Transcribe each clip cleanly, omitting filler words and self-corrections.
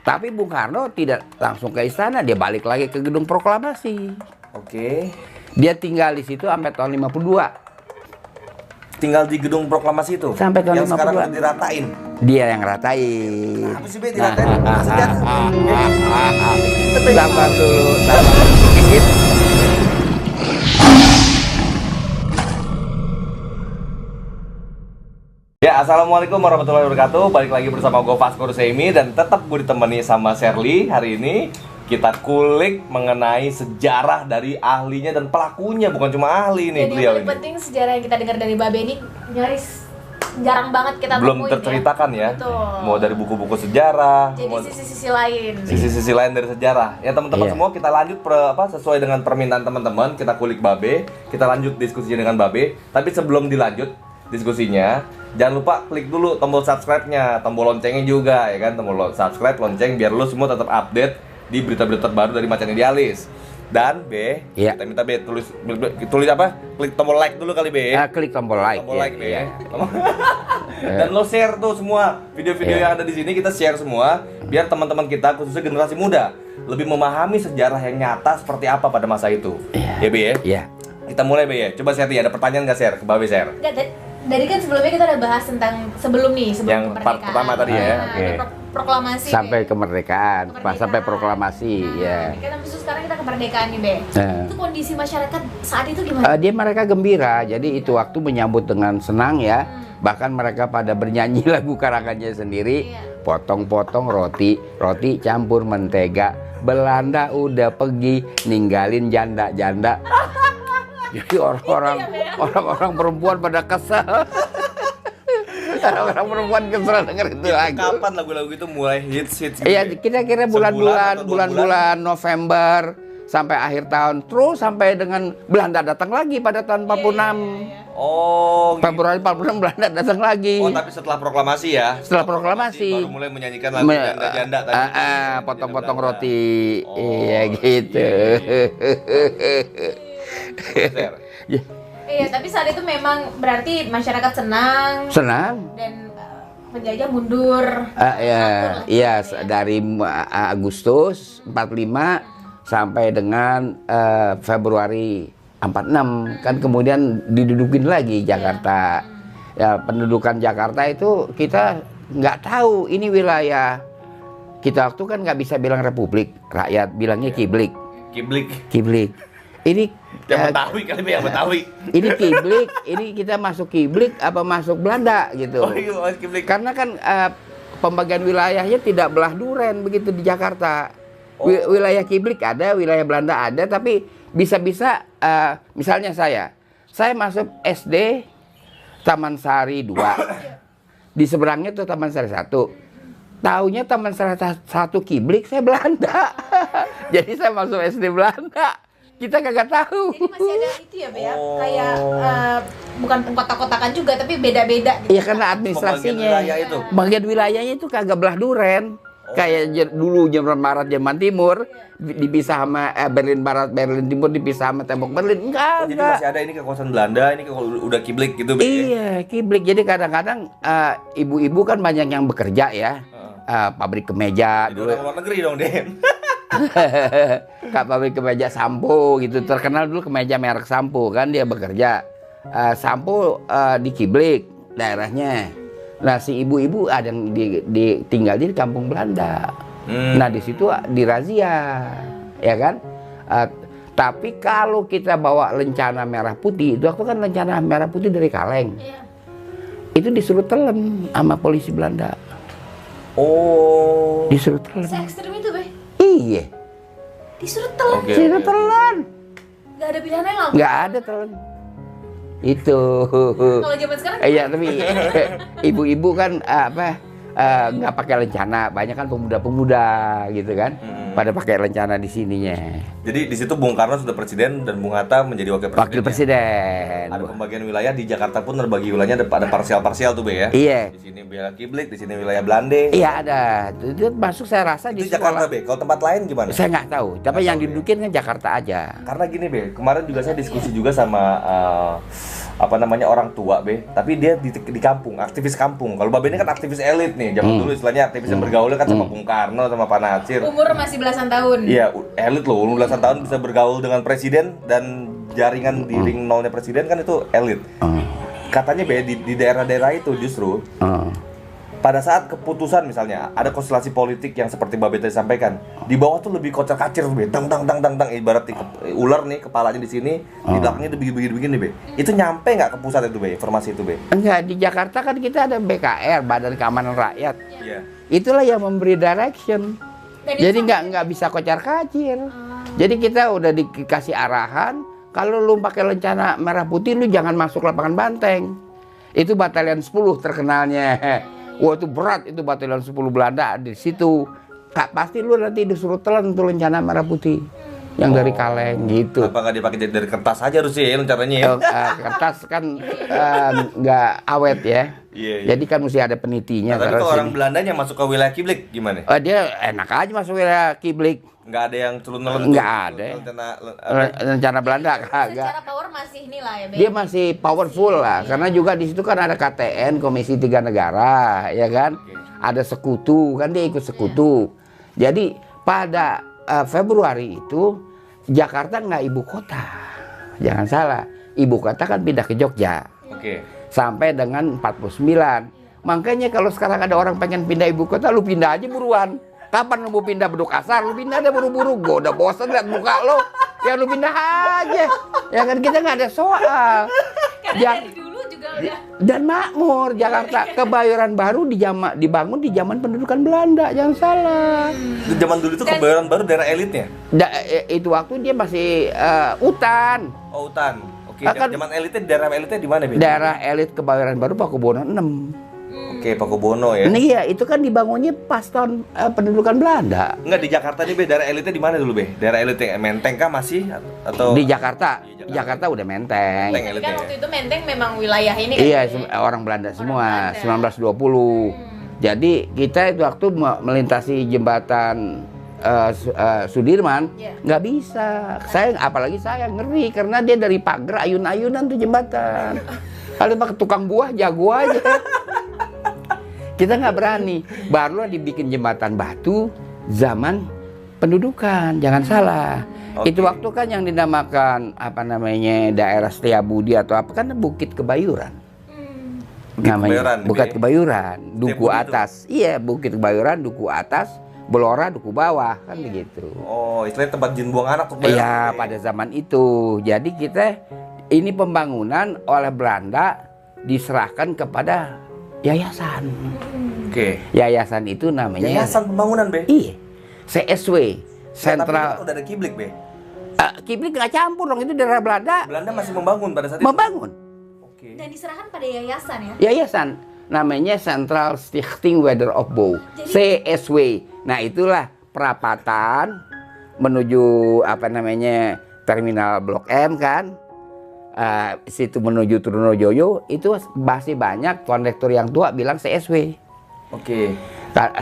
Tapi Bung Karno tidak langsung ke istana, dia balik lagi ke gedung proklamasi. Oke. Dia tinggal di situ sampai tahun 52. Tinggal di gedung proklamasi itu. Sampai tahun yang sekarang 52. udah diratain. Dia yang ratain. Apa sih Be diratain? Senjata. Sabar dulu, sabar dikit. Ya, assalamualaikum warahmatullahi wabarakatuh. Balik lagi bersama gue Vasco Rusemi dan tetap gue ditemani sama Sherly. Hari ini kita kulik mengenai sejarah dari ahlinya dan pelakunya, bukan cuma ahli nih Dan beliau yang paling ini. penting sejarah yang kita dengar dari Babe ini nyaris jarang banget kita Belum temuin terceritakan ya. Betul. Mau dari buku-buku sejarah, Jadi mau sisi-sisi lain. sisi-sisi lain dari sejarah. Ya teman-teman Iya. semua, kita lanjut sesuai dengan permintaan teman-teman, kita kulik Babe, kita lanjut diskusinya dengan Babe. Tapi sebelum dilanjut diskusinya, jangan lupa klik dulu tombol subscribe-nya, tombol loncengnya juga ya kan, tombol subscribe, lonceng biar lu semua tetap update di berita-berita terbaru dari Macan Idealis. Dan B, Iya. kita minta B tulis apa? Klik tombol like dulu kali B. Klik tombol like. Tombol like B. ya. Dan lo share tuh semua video-video yang ada di sini, kita share semua biar teman-teman kita khususnya generasi muda lebih memahami sejarah yang nyata seperti apa pada masa itu. Ya B ya. Iya. Kita mulai B ya. Coba share, ada pertanyaan nggak share ke Babe share? Nggak, dari kan sebelumnya kita udah bahas tentang sebelum Yang part kemerdekaan. pertama tadi ya, Nah, oke. ada Sampai proklamasi. Be. kemerdekaan, Kemerdekaan. sampai proklamasi, ya. Kan habis itu sekarang kita kemerdekaan nih, Be. Nah. Itu kondisi masyarakat saat itu gimana? Dia mereka gembira, jadi itu waktu menyambut dengan senang ya. Bahkan mereka pada bernyanyi lagu karangannya sendiri. Iya. Potong-potong roti campur mentega. Belanda udah pergi ninggalin janda-janda. Jadi orang-orang perempuan pada kesel. Orang-orang perempuan kesel denger itu lagu. Kapan lagu-lagu itu mulai hits gitu? Iya, kira-kira Sebulan atau 2 bulan-bulan November sampai akhir tahun, terus sampai dengan Belanda datang lagi pada tahun 46. Oh, gitu. Februari 46 Belanda datang lagi. Oh, tapi setelah proklamasi ya? Setelah proklamasi. Baru mulai menyanyikan lagu janda-janda tadi. Potong-potong Janda roti. Oh, Iya gitu. Share. Ya, Iya, tapi saat itu memang berarti masyarakat senang senang. dan penjajah mundur. Iya, dari Agustus 45 sampai dengan Februari 46 kan kemudian didudukin lagi Jakarta. Ya, pendudukan Jakarta itu kita nggak tahu ini wilayah. Kita waktu kan nggak bisa bilang republik, rakyat bilangnya kiblik. Kiblik. Ini Yang Betawi kali yang Betawi. ini kiblik, ini kita masuk kiblik apa masuk Belanda gitu. Oh iya, kiblik. Karena kan pembagian wilayahnya tidak belah duren begitu di Jakarta. Wilayah kiblik ada, wilayah Belanda ada, tapi bisa-bisa misalnya saya masuk SD Taman Sari 2. Di seberangnya tuh Taman Sari 1. Taunya Taman Sari 1 kiblik, saya Belanda. Jadi saya masuk SD Belanda. Kita kagak tahu. Jadi masih ada itu ya, Be ya? Kayak bukan kotak-kotakan juga, tapi beda-beda gitu. Iya karena administrasinya. Pembagian wilayah itu. Bagian wilayahnya itu kagak belah duren. Kayak dulu Jerman Barat, Jerman Timur dipisah sama Berlin Barat, Berlin Timur dipisah sama tembok Berlin. Enggak, Jadi masih ada ini kekuasaan Belanda, ini udah kiblik gitu. Iya, kiblik. Jadi kadang-kadang ibu-ibu kan banyak yang bekerja ya. Pabrik kemeja Jadi dulu. orang luar negeri dong, Den. Kak pabrik kemeja Sampo gitu, terkenal dulu kemeja merek Sampo kan dia bekerja. Sampo di Kiblik daerahnya. Nah si ibu-ibu ada yang tinggal di kampung Belanda. Nah di situ dirazia, ya kan. Tapi kalau kita bawa lencana merah putih, itu waktu kan lencana merah putih dari kaleng. Iya. Itu disuruh telan sama polisi Belanda. Oh. Disuruh telan. Se-ekstrim itu, Be. Iya. Disuruh telan. Oke. Disuruh telan. Nggak ada pilihan lain lah. Nggak ada telan. Itu. Kalau zaman sekarang Iya tapi ibu-ibu kan nggak pakai lencana, banyak kan pemuda-pemuda gitu kan. pada pakai lencana di sininya. Jadi di situ Bung Karno sudah presiden dan Bung Hatta menjadi wakil presiden. Wakil presiden. Ada pembagian wilayah di Jakarta pun terbagi wilayahnya ada parsial-parsial tuh Be ya. Iya. Di sini wilayah Kiblik, di sini wilayah Belanda. Iya ada. Itu masuk saya rasa Itu di Jakarta sekolah. Be. Kalau tempat lain gimana? Saya nggak tahu. Tapi Nggak yang tahu, didudukin kan Jakarta aja. Karena gini Be, kemarin juga saya diskusi juga sama orang tua Be, tapi dia di kampung, aktivis kampung. Kalau Babe ini kan aktivis elit nih, zaman dulu istilahnya aktivis yang bergaulnya kan sama Bung Karno sama Pak Nasir. Umur masih belasan tahun. Iya, elit loh, umur belasan tahun bisa bergaul dengan presiden dan jaringan di ring nolnya presiden kan itu elit. Katanya Be di daerah-daerah itu justru pada saat keputusan misalnya ada konstelasi politik yang seperti Babe tadi sampaikan, di bawah tuh lebih kocar-kacir Be, tang ibarat ular nih kepalanya di sini, di belakangnya begini Be. Itu nyampe nggak ke pusat itu Be, informasi itu Be? Enggak, di Jakarta kan kita ada BKR, Badan Keamanan Rakyat. Iya. Itulah yang memberi direction. Dan Jadi itu nggak bisa kocar-kacir. Jadi kita udah dikasih arahan, kalau lu pakai lencana merah putih lu jangan masuk lapangan Banteng. Itu Batalion 10 terkenalnya. Wah itu berat, itu Batalion 10 Belanda di situ. Kak, pasti lu nanti disuruh telan tuh lencana merah putih yang dari kaleng gitu. Apa nggak dipakai dari kertas aja harus ya rencananya ya? Kertas kan nggak awet ya. Iya. Jadi kan mesti ada penitinya. Nah, tapi taruh kalau orang sini. Belandanya masuk ke wilayah Kiblik gimana? Dia enak aja masuk wilayah Kiblik. Nggak ada yang celun-celun? Nggak ada. Rencana Belanda kagak. secara power masih inilah ya, Be. Dia masih powerful lah, karena juga di situ kan ada KTN, Komisi Tiga Negara, ya kan? Ada sekutu, kan dia ikut sekutu. Jadi pada Februari itu Jakarta nggak ibu kota, jangan salah. Ibu kota kan pindah ke Jogja. Oke. Sampai dengan 49. Makanya kalau sekarang ada orang pengen pindah ibu kota, lu pindah aja buruan. Kapan lu mau pindah Bedok Kasar? Lu pindah deh buru-buru. Gua udah bosan liat muka lu. Ya lu pindah aja. Ya kan kita nggak ada soal. Karena dari dulu juga udah Dan makmur Jakarta, Kebayoran Baru dibangun di zaman pendudukan Belanda, jangan salah. Itu zaman dulu itu Kebayoran Baru daerah elitnya? Itu waktu dia masih hutan. Oh, hutan. Oke, Kan- zaman elitnya, daerah elitnya di mana Be? Daerah elit Kebayoran Baru Pakubono 6. Oke, Pakubono ya. Nah, iya, itu kan dibangunnya pas tahun pendudukan Belanda. Enggak di Jakarta nih Be, daerah elitnya di mana dulu Be? Daerah elitnya Menteng kah masih atau Di Jakarta. Di Jakarta. Jakarta udah menteng. Menteng kan elitnya. waktu itu Menteng memang wilayah ini kan. Iya, ya? orang Belanda semua, Belanda. 1920. Jadi kita itu waktu melintasi jembatan Sudirman, Iya. nggak bisa. Apalagi saya ngeri karena dia dari pagar ayun-ayunan tuh jembatan. Kalau pakai tukang buah jago aja. Kita nggak berani. Barulah dibikin jembatan batu zaman pendudukan, jangan salah. Oke. Itu waktu kan yang dinamakan apa namanya daerah Setiabudi atau apa kan Bukit Kebayuran. Kebayoran, Bukit Be. Kebayuran, Duku Setiabudi itu? Atas. Iya, Bukit Kebayuran, Duku Atas, Belora, Duku Bawah, kan begitu. Oh, istilahnya tempat jin buang anak tuh Be. Iya, pada zaman itu. Jadi kita ini pembangunan oleh Belanda diserahkan kepada yayasan. Oke. Yayasan itu namanya Yayasan pembangunan Be. Iya. CSW, Tapi Sentral. kan udah ada Kiblik Be. Kiblik nggak campur dong, itu daerah Belanda. Belanda masih membangun pada saat itu. Membangun. Oke. Dan diserahkan pada yayasan ya. Yayasan namanya Central Stichting Wederopbouw, CSW. Nah, itulah perapatan menuju apa namanya terminal Blok M kan. Situ menuju Trunojoyo itu masih banyak kondektur yang tua bilang CSW. Oke.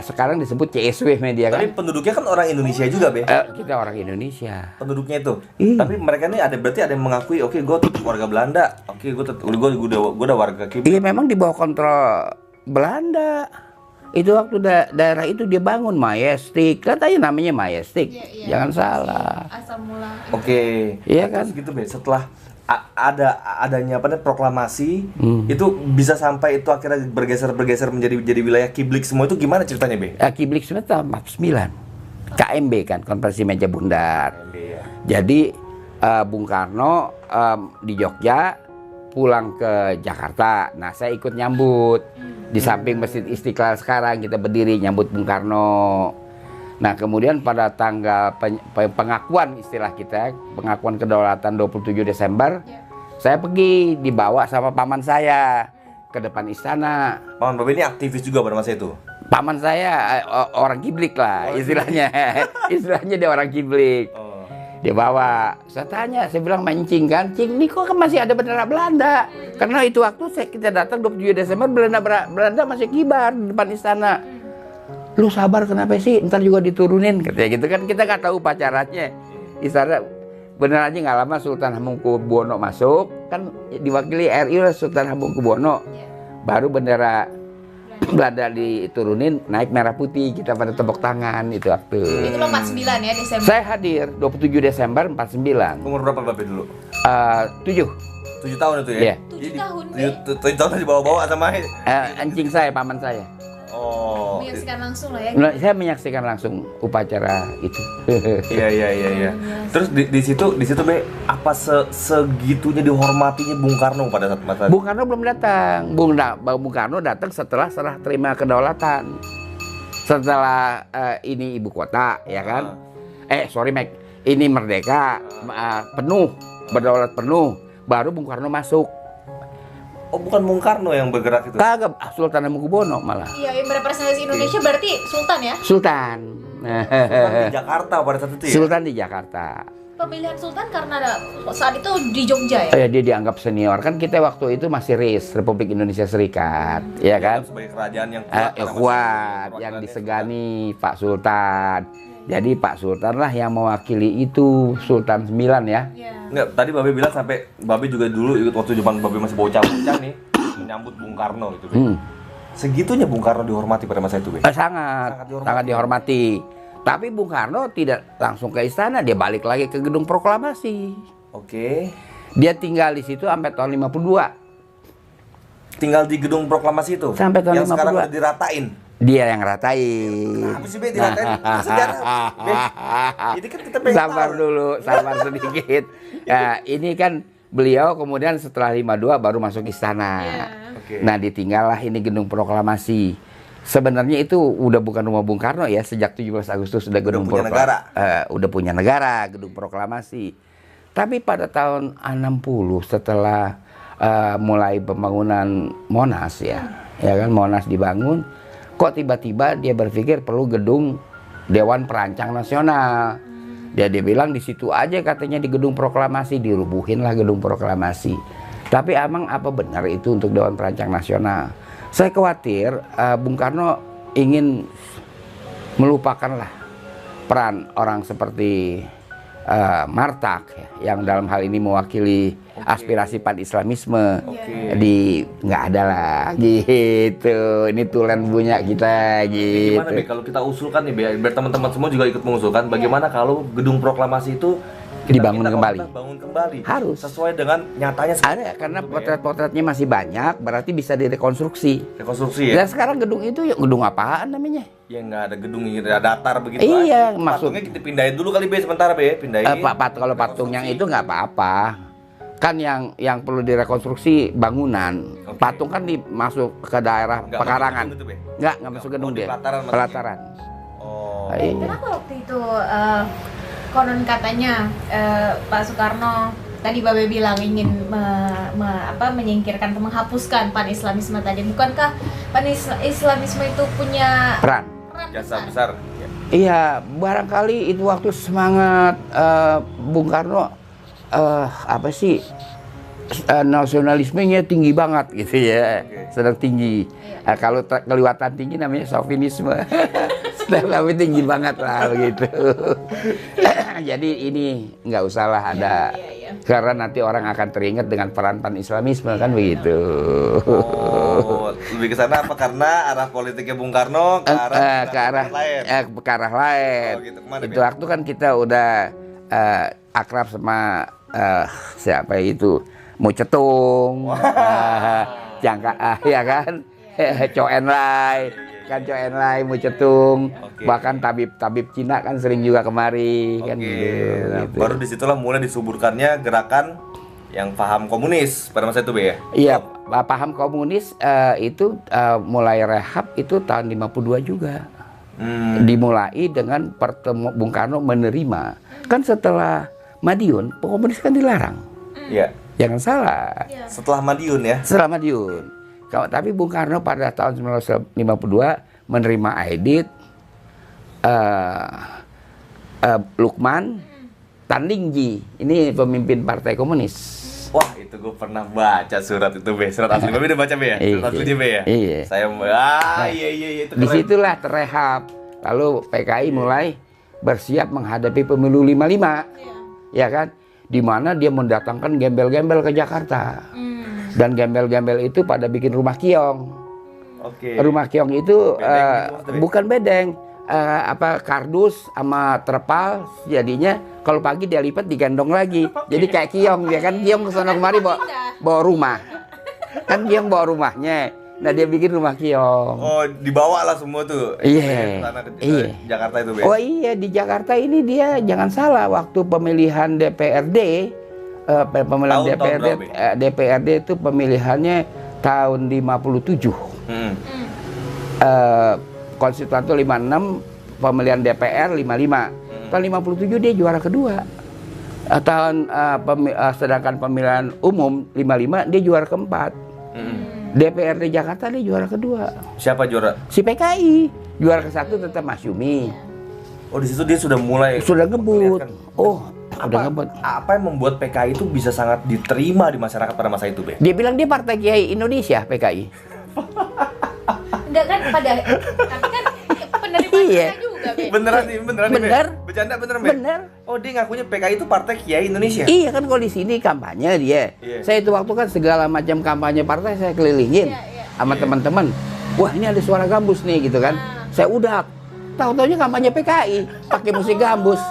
Sekarang disebut CSW media Tapi kan. penduduknya kan orang Indonesia juga Be. Kita orang Indonesia. Penduduknya itu. Iya. Tapi mereka ini berarti ada yang mengakui, oke gue tetap warga Belanda. Oke, gue udah warga Kiblik. Iya memang di bawah kontrol Belanda. Itu waktu daerah itu dia bangun Majestic. Katanya namanya Majestic. Iya, iya. Jangan salah. Asal mula. Oke. Iya kan? Terus gitu Be, setelah adanya apa namanya proklamasi itu bisa sampai itu akhirnya bergeser menjadi wilayah Kiblik semua itu gimana ceritanya Be? Kiblik sebenarnya tahun 49. KMB kan, Konferensi Meja Bundar. Iya. Jadi Bung Karno di Jogja pulang ke Jakarta. Nah, saya ikut nyambut. Di samping Masjid Istiqlal sekarang kita berdiri nyambut Bung Karno. Nah, kemudian pada tanggal pengakuan istilah kita, pengakuan kedaulatan 27 Desember, saya pergi dibawa sama paman saya ke depan istana. Paman Babe ini aktivis juga pada masa itu. Paman saya orang kiblik lah istilahnya. Istilahnya dia orang kiblik. Oh. Dia bawa, saya tanya, saya bilang mancing kan, cing, ini kok kan masih ada bendera Belanda. Karena itu waktu kita datang 27 Desember, Belanda masih kibar di depan istana. Lu sabar kenapa sih, ntar juga diturunin, katanya gitu kan, kita nggak tahu pacarannya. Istana, bener aja nggak lama Sultan Hamengkubuwono masuk, kan diwakili RI oleh Sultan Hamengkubuwono. Baru bendera Belanda diturunin, naik merah putih, kita pada tepuk tangan itu waktu. Itu lo 49 ya Desember. Saya hadir 27 Desember 49. Umur berapa Babe dulu? 7. 7 tahun itu ya? Iya. 7 tahun, Be. 7 tahun dibawa-bawa sama Anjing saya, paman saya. Oh. Menyaksikan langsung lah ya. Nah, saya menyaksikan langsung upacara itu. Iya. Terus di situ Be, apa segitunya dihormatinya Bung Karno pada saat masa Bung Karno belum datang. Bung Karno datang setelah serah terima kedaulatan. Setelah ini ibu kota, ya kan? Sorry Mac, ini merdeka penuh, berdaulat penuh. Baru Bung Karno masuk. Oh, bukan Bung Karno yang bergerak itu? Kagak, Sultan Hamengkubuwono malah. Iya, yang merepresentasi Indonesia berarti Sultan ya? Sultan. Sultan di Jakarta pada saat itu ya? Sultan di Jakarta. Pemilihan Sultan karena saat itu di Jogja ya? Dia dianggap senior, kan kita waktu itu masih RIS, Republik Indonesia Serikat, ya kan? Sebagai kerajaan yang Kuat, yang disegani Pak Sultan. Jadi Pak Sultan lah yang mewakili itu, Sultan 9 ya. Iya. Enggak, tadi Babe bilang sampai Babe juga dulu ikut waktu zaman Babe masih bocah-bocah nih menyambut Bung Karno gitu. Segitunya Bung Karno dihormati pada masa itu, Be? Sangat dihormati. Tapi Bung Karno tidak langsung ke istana, dia balik lagi ke gedung proklamasi. Oke. Dia tinggal di situ sampai tahun 52. Tinggal di gedung proklamasi itu? Sampai tahun yang 52. Sekarang udah diratain? Dia yang ratain. Habis sih Be diratain? Sejarah, Be. Ini kan kita pengen Sabar tahu. dulu, sabar sedikit. Ya, ini kan beliau kemudian setelah 52 baru masuk istana. Oke. Nah, ditinggallah ini gedung proklamasi. Sebenarnya itu udah bukan rumah Bung Karno ya, sejak 17 Agustus sudah gedung punya negara. Udah punya negara, gedung proklamasi. Tapi pada tahun 60 setelah mulai pembangunan Monas ya kan Monas dibangun, kok tiba-tiba dia berpikir perlu gedung Dewan Perancang Nasional. Dia bilang di situ aja katanya di gedung proklamasi, dirubuhinlah gedung proklamasi. Tapi emang apa benar itu untuk Dewan Perancang Nasional? Saya khawatir Bung Karno ingin melupakanlah peran orang seperti Martak ya, yang dalam hal ini mewakili aspirasi pan-islamisme. Nggak ada lah gitu. Ini tulen punya kita gitu. Gimana Be kalau kita usulkan nih Be, biar teman-teman semua juga ikut mengusulkan bagaimana kalau gedung proklamasi itu Dibangun kembali. Bangun kembali. Harus. Sesuai dengan nyatanya. Ada, karena potret-potretnya masih banyak, berarti bisa direkonstruksi. Rekonstruksi ya? Dan sekarang gedung itu ya gedung apaan namanya? Ya nggak ada gedung yang datar begitu. Iya, aja. maksud- Patungnya kita pindahin dulu kali Be sementara Be, pindahin. Kalau patung yang itu nggak apa-apa. Kan yang perlu direkonstruksi bangunan. Oke. Patung kan masuk ke daerah Nggak pekarangan. masuk gedung itu, Be? Nggak masuk gedung di dia. pelataran maksudnya? Pelataran. Oh. Iya. Kenapa waktu itu konon katanya Pak Soekarno tadi Babe bilang ingin menyingkirkan atau menghapuskan pan-islamisme tadi. Bukankah pan-islamisme itu punya Peran. Jasa besar. Ya. Iya, barangkali itu waktu semangat Bung Karno apa sih nasionalismenya tinggi banget gitu ya, sedang tinggi. Kalau kelewatan tinggi namanya sofinisme. Tapi tinggi banget lah begitu. Jadi ini nggak usah lah ada, karena nanti orang akan teringat dengan peran pan-islamisme kan begitu. Oh, lebih ke sana apa karena arah politiknya Bung Karno ke arah lain. Ke arah lain. Oh, gitu. Kemana, Itu Be? waktu kan kita udah akrab sama siapa itu Mo Cetung, Jangka, ya kan, Chow Enlai, kan Chow Enlai, Mo Cetung, bahkan tabib Cina kan sering juga kemari, kan gitu. Nah, baru disitulah mulai disuburkannya gerakan yang paham komunis pada masa itu Be ya? Iya, paham komunis itu mulai rehab itu tahun 52 juga. Dimulai dengan Bung Karno menerima. Kan setelah Madiun, komunis kan dilarang. Iya. Jangan salah. Setelah Madiun ya? Setelah Madiun. Tapi Bung Karno pada tahun 1952 menerima Aidit, Lukman, Tan Lingji. Ini pemimpin Partai Komunis. Wah, itu gue pernah baca surat itu, Be. Surat asli Babe udah baca, Be ya? Surat aslinya, Be ya? Iya. Saya iya itu keren. Disitulah terrehab. Lalu PKI mulai bersiap menghadapi pemilu 55. Ya kan? Di mana dia mendatangkan gembel-gembel ke Jakarta. Dan gembel-gembel itu pada bikin rumah kiong. Oke. Rumah kiong itu Bedeng gitu maksudnya? bukan bedeng, kardus sama terpal. Jadinya kalau pagi dia lipat digendong lagi. Jadi kayak kiong, ya kan kiong kesana kemari bawa rumah. Kan kiong bawa rumahnya. Nah dia bikin rumah kiong. Oh, dibawa lah semua tuh. Iya. Tanah ke Iya. Jakarta itu, Be. Oh iya, di Jakarta ini dia jangan salah waktu pemilihan DPRD, pemilihan Tahun DPRD, berapa, DPRD itu pemilihannya tahun 57. Konstituan itu 56, pemilihan DPR 55. Tahun 57 dia juara kedua. Sedangkan pemilihan umum 55 dia juara keempat. DPRD Jakarta dia juara kedua. Siapa juara? Si PKI juara ke-1 tetap Mas Yumi. Oh, di situ dia sudah mulai Ngebut. memperlihatkan. Oh, udah ngebut. Apa yang membuat PKI itu bisa sangat diterima di masyarakat pada masa itu, Be? Dia bilang dia Partai Kiai Indonesia PKI. Enggak kan tapi kan penerimaan Iya. kita juga, Be. Beneran nih, Bener. Be? Bercanda beneran, Be? Bener. Oh, dia ngakunya PKI itu Partai Kiai Indonesia. Iya kan kalau di sini kampanye dia. Iya. Saya itu waktu kan segala macam kampanye partai saya kelilingin sama teman-teman. Wah ini ada suara gambus nih gitu kan. Saya udah tahu-taunya kampanye PKI pakai musik gambus.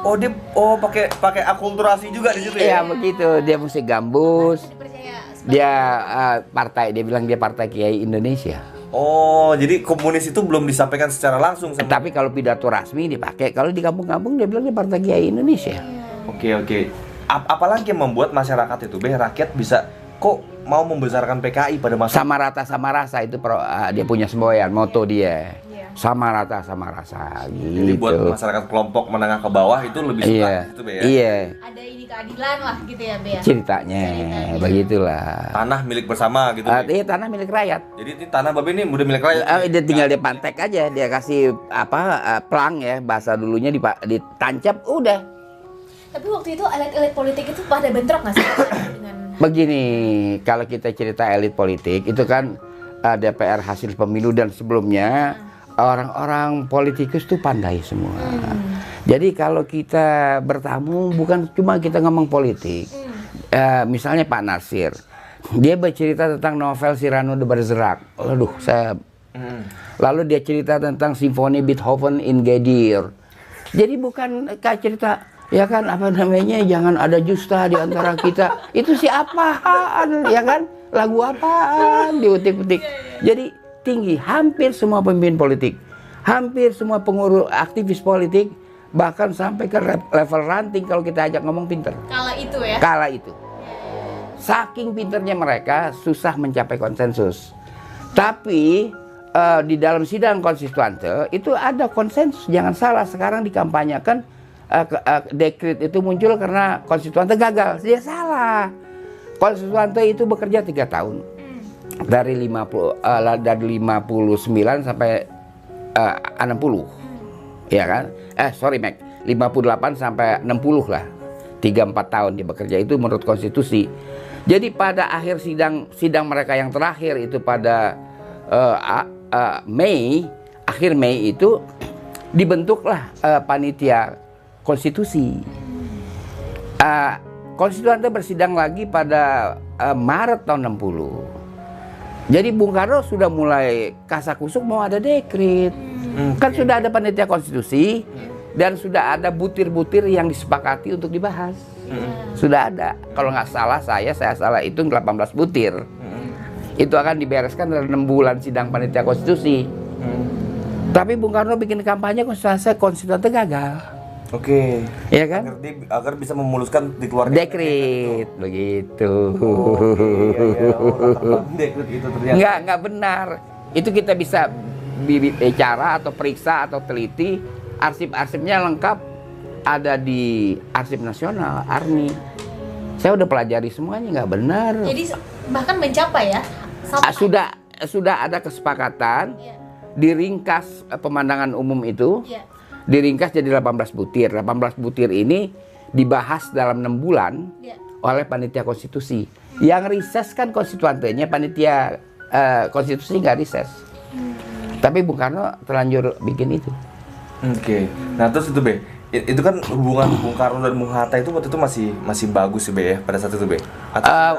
Oh, dia pakai akulturasi juga di situ Iya ya. begitu, dia musik gambus. Dipercaya sebagai Dia dia bilang dia Partai Kiai Indonesia. Oh, jadi komunis itu belum disampaikan secara langsung sama. Tapi kalau pidato rasmi dipakai. Kalau di kampung-kampung dia bilang dia Partai Kiai Indonesia. Oke. Apalagi yang membuat masyarakat itu, Be, rakyat bisa kok mau membesarkan PKI pada masa Sama rata sama rasa itu dia punya semboyan, moto dia. Iya. Sama rata sama rasa gitu. Jadi buat masyarakat kelompok menengah ke bawah itu lebih suka Iya. gitu, Be ya. Iya. ada ini keadilan lah gitu ya, Be ya. Ceritanya begitulah. Tanah milik bersama gitu. Be. Iya tanah milik rakyat. Jadi ini tanah Babe ini udah milik rakyat. Dia tinggal dia pantek aja, dia kasih pelang ya bahasa dulunya ditancap udah. Tapi waktu itu elit-elit politik itu pada bentrok nggak sih dengan Begini, kalau kita cerita elit politik itu kan DPR hasil pemilu dan sebelumnya orang-orang politikus tuh pandai semua. Jadi kalau kita bertamu bukan cuma kita ngomong politik. Misalnya Pak Nasir, dia bercerita tentang novel Cyrano de Bergerac. Aduh, lalu dia cerita tentang simfoni Beethoven in G Dur. Jadi bukan kayak cerita ya kan apa namanya jangan ada justa di antara kita. Itu apaan ya kan? Lagu apaan diutik-utik. Jadi tinggi hampir semua pemimpin politik, hampir semua pengurus aktivis politik bahkan sampai ke level ranting kalau kita ajak ngomong pinter. kala itu ya? Kala itu. Saking pinternya mereka susah mencapai konsensus. Tapi di dalam sidang konstituante itu ada konsensus. Jangan salah sekarang dikampanyekan dekret itu muncul karena konstituante gagal. Dia salah. Konstituante itu bekerja 3 tahun. Dari 59 sampai 60. Ya kan? Sorry Mac. 58 sampai 60 lah. 3-4 tahun dia bekerja itu menurut konstitusi. Jadi pada akhir sidang mereka yang terakhir itu pada akhir Mei itu dibentuklah panitia konstitusi. Konstituante bersidang lagi pada Maret tahun 60. Jadi Bung Karno sudah mulai kasak-kusuk mau ada dekret. Kan sudah ada panitia konstitusi dan sudah ada butir-butir yang disepakati untuk dibahas. Sudah ada. Kalau nggak salah saya salah hitung 18 butir. Itu akan dibereskan dalam 6 bulan sidang panitia konstitusi. Tapi Bung Karno bikin kampanye konstituante gagal. Oke. Iya kan? Agar bisa memuluskan dikeluarkan Dekret begitu. Dekret itu ternyata. Nggak benar. Itu kita bisa bicara atau periksa atau teliti. Arsip-arsipnya lengkap ada di Arsip Nasional, ARNI. Saya udah pelajari semuanya, nggak benar. Jadi bahkan mencapai ya? Sudah ada kesepakatan. Iya. diringkas pemandangan umum itu, Iya. diringkas jadi 18 butir. 18 butir ini dibahas dalam 6 bulan Iya. oleh panitia konstitusi. Yang riset kan konstituantenya, panitia konstitusi nggak riset. Tapi Bung Karno terlanjur bikin itu. Oke. Nah, terus itu Be, itu kan hubungan Bung Karno dan Bung Hatta itu waktu itu masih bagus sih Be ya pada saat itu Be.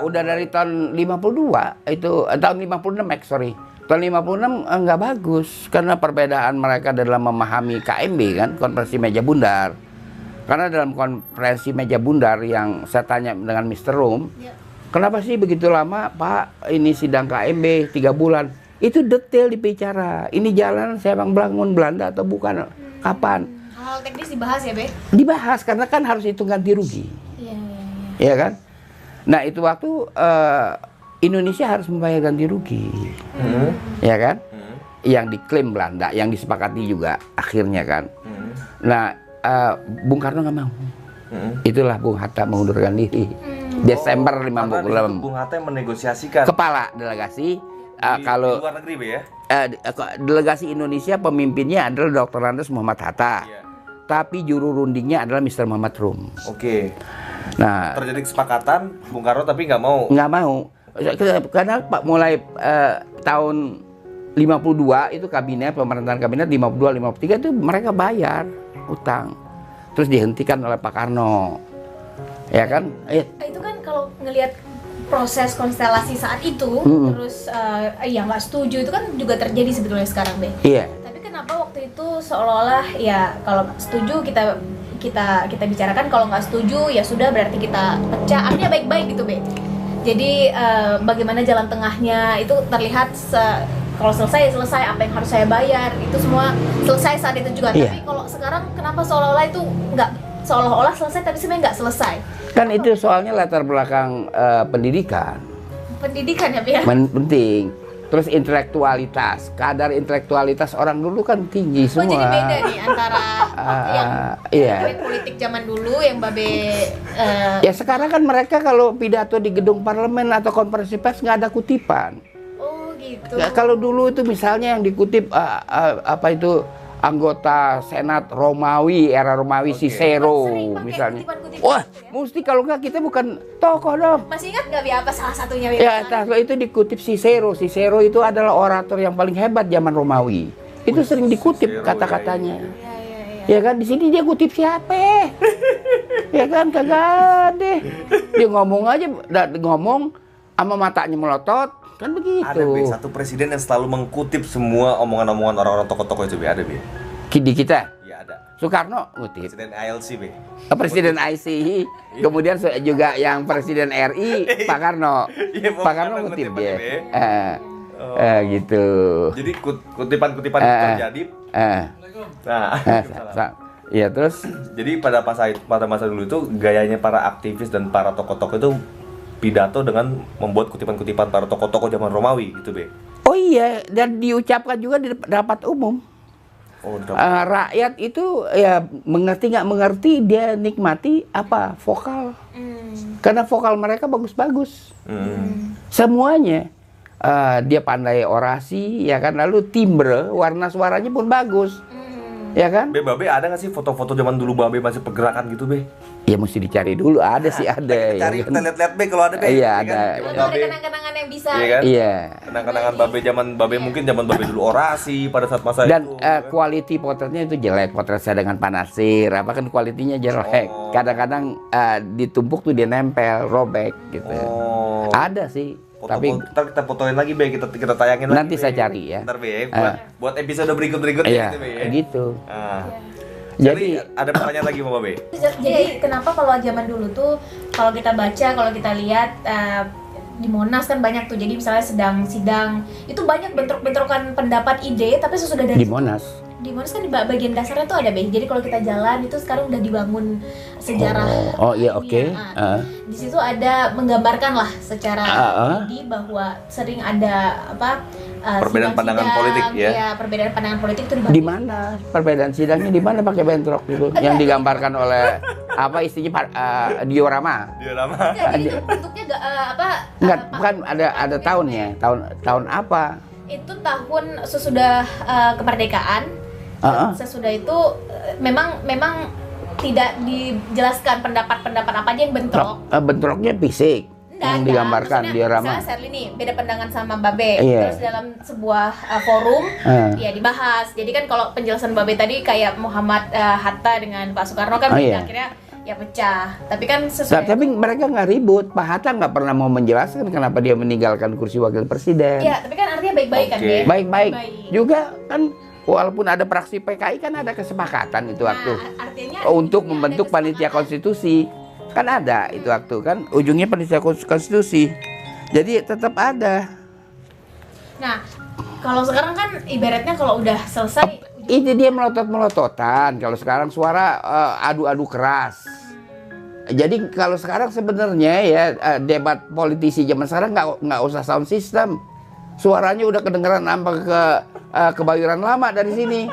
Udah dari tahun 52 itu tahun 56 sorry. Tahun 56 nggak bagus karena perbedaan mereka dalam memahami KMB kan, konferensi meja bundar. Karena dalam konferensi meja bundar yang saya tanya dengan Mr. Rum, Iya. kenapa sih begitu lama Pak ini sidang KMB 3 bulan? Itu detail dibicara. Ini jalan saya bang bangun Belanda atau bukan? Kapan? Hal teknis dibahas ya, Be? Dibahas karena kan harus hitung ganti rugi. Iya, iya, iya. Ya kan? Nah itu waktu Indonesia harus membayar ganti rugi, ya kan? Yang diklaim Belanda, yang disepakati juga akhirnya kan. Nah Bung Karno nggak mau. Itulah Bung Hatta mengundurkan diri. Desember Karena di situ 56. Bung Hatta yang menegosiasikan Kepala delegasi di kalau luar negeri Be ya. delegasi Indonesia pemimpinnya adalah Dr. Andes Muhammad Hatta. Iya. Tapi juru rundingnya adalah Mr. Muhammad Rum. Oke. Nah, Terjadi kesepakatan Bung Karno tapi nggak mau. nggak mau karena Pak mulai tahun 52 itu kabinet pemerintahan kabinet 52 53 itu mereka bayar utang terus dihentikan oleh Pak Karno ya kan Itu kan kalau ngelihat proses konstelasi saat itu, terus yang nggak setuju itu kan juga terjadi sebetulnya sekarang, Be. iya Tapi kenapa waktu itu seolah-olah ya kalau setuju kita bicarakan, kalau nggak setuju ya sudah berarti kita pecah. Artinya baik-baik gitu, Be. Jadi bagaimana jalan tengahnya itu terlihat kalau selesai apa yang harus saya bayar itu semua selesai saat itu juga. Iya. Tapi kalau sekarang kenapa seolah-olah itu nggak seolah-olah selesai tapi sebenarnya nggak selesai. kan itu soalnya latar belakang pendidikan Pendidikan ya, Be, ya? penting terus intelektualitas kadar intelektualitas orang dulu kan tinggi Oh, semua jadi beda nih antara yang iya. politik zaman dulu yang Babe Ya sekarang kan mereka kalau pidato di gedung parlemen atau konferensi pers nggak ada kutipan. oh gitu. Ya, kalau dulu itu misalnya yang dikutip apa itu anggota Senat Romawi era Romawi Cicero Sering pakai misalnya. kutipan-kutipan Wah, gitu ya. mesti kalau nggak kita bukan tokoh dong. Masih ingat nggak, Be, apa salah satunya, Be? Ya, kalau itu dikutip Cicero. Cicero itu adalah orator yang paling hebat zaman Romawi. Itu sering dikutip Cicero, kata-katanya. Iya, iya, iya. Ya kan di sini dia kutip siapa? Ya kan kagak deh. Dia ngomong aja ngomong sama matanya melotot kan begitu. Ada Be, satu presiden yang selalu mengkutip semua omongan-omongan orang-orang tokoh-tokoh itu Be, ada Be. Di kita Iya ada. Soekarno ngutip. Presiden ILC Be. Presiden ICI, kemudian juga yang Presiden RI Pak Karno. Iya, Pak Karno Karno ngutip ngutip dia. aja, Gitu. Jadi kutipan-kutipan itu terjadi. Eh, Nah, ya terus jadi pada masa dulu itu gayanya para aktivis dan para tokoh-tokoh itu pidato dengan membuat kutipan-kutipan para tokoh-tokoh zaman Romawi gitu Be. oh iya dan diucapkan juga di rapat umum. Oh, Rakyat itu ya mengerti nggak mengerti dia nikmati apa vokal karena vokal mereka bagus-bagus semuanya. Dia pandai orasi ya kan lalu timbre warna suaranya pun bagus ya kan. Be, Babe ada nggak sih foto-foto zaman dulu Babe masih pergerakan gitu Be? Ya mesti dicari dulu ada sih ada Cari ya kita kan? lihat-lihat Be kalau ada Be. Iya, Ya ada. kan? Atau Zaman ada Babe. kenang-kenangan yang bisa Iya kan? Iya. Kenang-kenangan Babe zaman Babe mungkin zaman Babe dulu orasi pada saat masa Dan itu. quality potretnya itu jelek. Potret saya dengan Panasir apa kan kualitinya jelek. Oh. Kadang-kadang ditumpuk tuh dia nempel, robek gitu. Oh. Ada sih. Tapi Ntar kita fotoin lagi Be, kita tayangin lagi. nanti Be. saya cari ya. Ntar Be, buat episode berikutnya Iya, gitu Be. Ya. gitu. Ah. Jadi Jadi ada pertanyaan lagi Mbak Be. Jadi kenapa kalau zaman dulu tuh kalau kita baca, kalau kita lihat di Monas kan banyak tuh. Jadi misalnya sedang sidang itu banyak bentrok-bentrokan pendapat ide, tapi sesudah dari di Monas. di Monas kan di bagian dasarnya tuh ada, Be. Jadi kalau kita jalan itu sekarang udah dibangun sejarah. Oh iya ini oke. ya. Di situ ada menggambarkan lah secara ini bahwa sering ada apa Perbedaan pandangan politik, ya? perbedaan pandangan politik itu Di mana perbedaan sidangnya di mana pakai bentrok itu yang digambarkan oleh apa istrinya diorama. Enggak, jadi bentuknya enggak Enggak, bukan ada tahunnya. Tahun apa? Itu tahun sesudah kemerdekaan. Sesudah itu memang tidak dijelaskan pendapat apa aja yang bentrok. Bentroknya fisik yang digambarkan diorama. Misalnya Sherly nih beda pandangan sama Babe, Iya. terus dalam sebuah forum ya dibahas. Jadi kan kalau penjelasan Babe tadi kayak Muhammad Hatta dengan Pak Soekarno kan Iya. akhirnya ya pecah. Tapi kan sesuai. Tapi mereka nggak ribut. Pak Hatta nggak pernah mau menjelaskan kenapa dia meninggalkan kursi wakil presiden. Ya, tapi kan artinya baik-baik kan, Be? Baik-baik. Juga kan walaupun ada praksi PKI kan ada kesepakatan itu waktu artinya untuk membentuk panitia konstitusi. Kan ada itu waktu kan ujungnya panitia konstitusi. Jadi tetap ada. Nah, kalau sekarang kan ibaratnya kalau udah selesai Itu dia melotot-melototan. Kalau sekarang suara adu-adu keras. Jadi kalau sekarang sebenarnya ya debat politisi zaman sekarang nggak usah sound system. Suaranya udah kedengeran sampai ke Kebayoran Lama dari sini.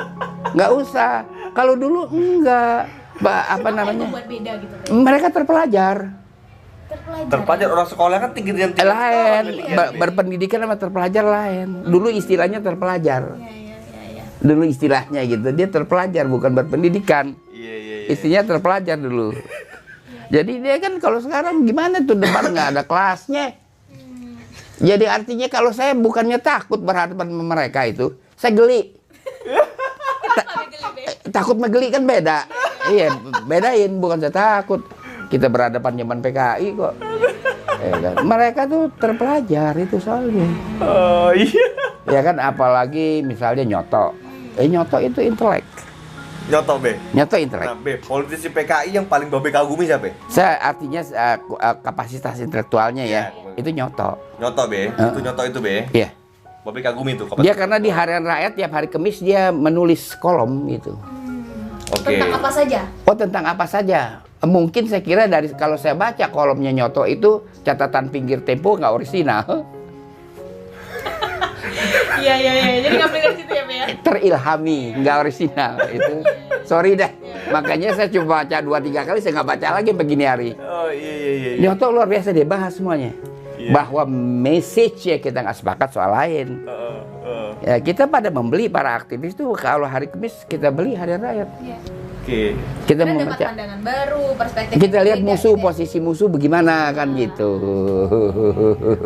Nggak usah. Kalau dulu enggak. Apa namanya? membuat beda gitu, Be? Mereka terpelajar. Terpelajar orang sekolah kan tinggi dan tinggi. Lain. Berpendidikan sama terpelajar lain. Dulu istilahnya terpelajar. Iya. Dulu istilahnya gitu. Dia terpelajar bukan berpendidikan. Iya. Istrinya terpelajar dulu. Jadi dia kan kalau sekarang gimana tuh debat nggak ada kelasnya. Jadi artinya kalau saya bukannya takut berhadapan sama mereka itu, saya geli. Takut megeli kan beda. Iya, bedain bukan saya takut. Kita berhadapan zaman PKI kok. Kan? Mereka tuh terpelajar itu soalnya. Oh iya. Ya kan apalagi misalnya Nyoto. Nyoto itu intelek. Nyoto Be. Nyoto intelek. Nah Be, politisi PKI yang paling Babe kagumi siapa? Saya artinya kapasitas intelektualnya ya, itu Nyoto. Nyoto Be, itu Nyoto itu Be. Iya. Babe kagumi tuh. Dia karena di Harian Rakyat tiap hari Kamis dia menulis kolom gitu. Oke. Tentang apa saja? Oh tentang apa saja? Mungkin saya kira dari kalau saya baca kolomnya Nyoto itu catatan pinggir Tempo nggak orisinal. Iya. Jadi ngambil dari situ ya, Be ya? Terilhami, nggak orisinal itu. Sorry dah. Makanya saya cuma baca 2-3 kali saya nggak baca lagi begini hari. Oh iya. Nyoto luar biasa dia bahas semuanya. Iya. Bahwa message ya kita nggak sepakat soal lain. Ya kita pada membeli para aktivis tuh kalau hari Kamis kita beli Harian Rakyat. Iya. Oke. Kita Karena dapat membaca. pandangan baru, perspektif Kita yang lihat beda, musuh, gitu ya. posisi musuh bagaimana kan gitu.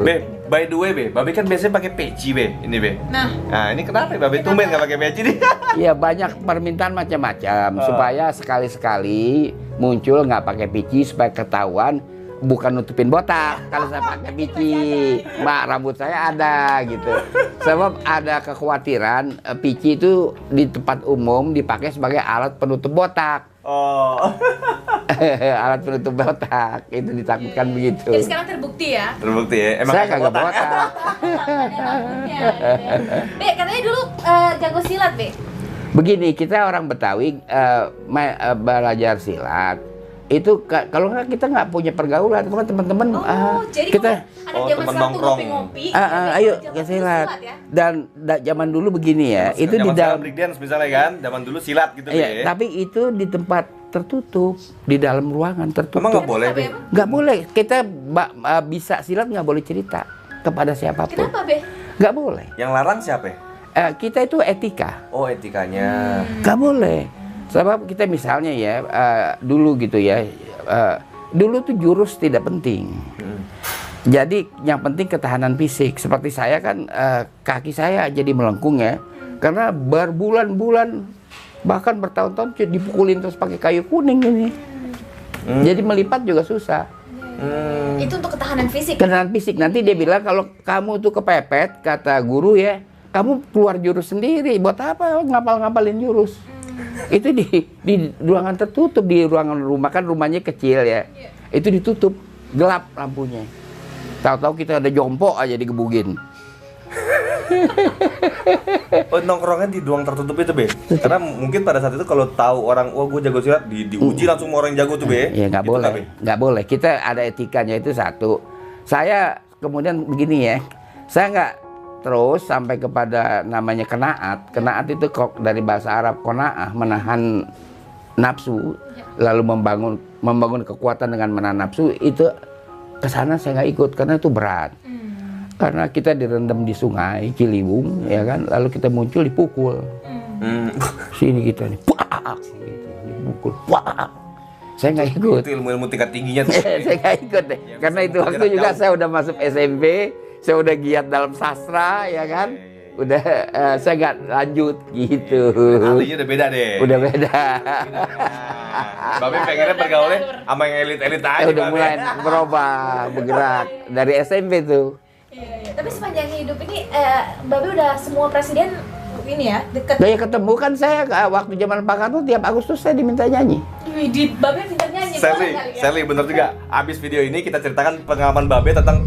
Be, by the way Be, Babe kan biasanya pakai peci Be, ini Be. Nah ini kenapa Babe tumben nggak pakai peci nih? Iya banyak permintaan macam-macam supaya sekali-sekali muncul nggak pakai pici supaya ketahuan bukan nutupin botak kalau saya pakai pici. Mbak rambut saya ada gitu. Sebab ada kekhawatiran pici itu di tempat umum dipakai sebagai alat penutup botak. Oh. Alat penutup botak itu ditakutkan begitu. Jadi sekarang terbukti ya. Terbukti ya. Emang Saya kagak botak. Be, katanya dulu jago silat, Be. Begini, kita orang Betawi belajar silat. Itu kalau nggak kita nggak punya pergaulan, teman-teman. Jadi kita anak Oh, zaman teman sekarang tuh nongkrong. ngopi-ngopi. ayo zaman ke dulu silat. ya. Dan zaman dulu begini ya, itu di Zaman dalam. break dance misalnya kan, zaman dulu silat gitu Iya, Be. tapi itu di tempat tertutup, di dalam ruangan tertutup. Emang nggak boleh Be? Nggak boleh. Kita bisa silat nggak boleh cerita kepada siapapun. Kenapa, Be? Nggak boleh. Yang larang siapa? Kita itu etika. Oh etikanya. Nggak boleh. Sebab kita misalnya ya dulu gitu ya, dulu tuh jurus tidak penting. Jadi yang penting ketahanan fisik. Seperti saya kan kaki saya jadi melengkung ya, karena berbulan-bulan bahkan bertahun-tahun dipukulin terus pakai kayu kuning ini. Jadi melipat juga susah. Itu untuk ketahanan fisik. Ketahanan fisik. Nanti dia bilang kalau kamu tuh kepepet, kata guru ya, kamu keluar jurus sendiri. Buat apa ngapal-ngapalin jurus? Itu di ruangan tertutup, di ruangan rumah, kan rumahnya kecil ya. Itu ditutup, gelap lampunya. Tahu-tahu kita ada jompo aja digebugin. Oh nongkrongan di ruang tertutup itu Be? Karena mungkin pada saat itu kalau tahu orang, wah gue jago silat, diuji langsung sama orang yang jago tuh Be. Ya nggak Gitu boleh, Be? nggak boleh. Kita ada etikanya itu satu. Saya kemudian begini ya, saya nggak terus sampai kepada namanya kenaat. Kenaat itu dari bahasa Arab kona'ah, menahan nafsu, lalu membangun kekuatan dengan menahan nafsu. Itu kesana saya nggak ikut karena itu berat. Karena kita direndam di sungai Ciliwung, ya kan, lalu kita muncul dipukul. Sini kita nih, puak, gitu, dipukul, puak. Saya nggak ikut. Itu ilmu-ilmu tingkat tingginya tuh. Saya nggak ikut deh. Ya, Karena itu waktu jarak juga jauh. saya udah masuk SMP, saya udah giat dalam sastra, ya kan. Udah saya nggak lanjut gitu. Ahlinya udah beda deh. Udah beda. Babe pengennya bergaulnya sama yang elit-elit aja. Udah Babe. mulai berubah, bergerak dari SMP tuh. Iya. Tapi sepanjang hidup ini Babe udah semua presiden ini ya deket. Saya ketemu kan saya waktu zaman Pak Karno tiap Agustus saya diminta nyanyi. Widih, Babe pintar nyanyi. Sally, boleh kali ya? Sally bener juga. Abis video ini kita ceritakan pengalaman Babe tentang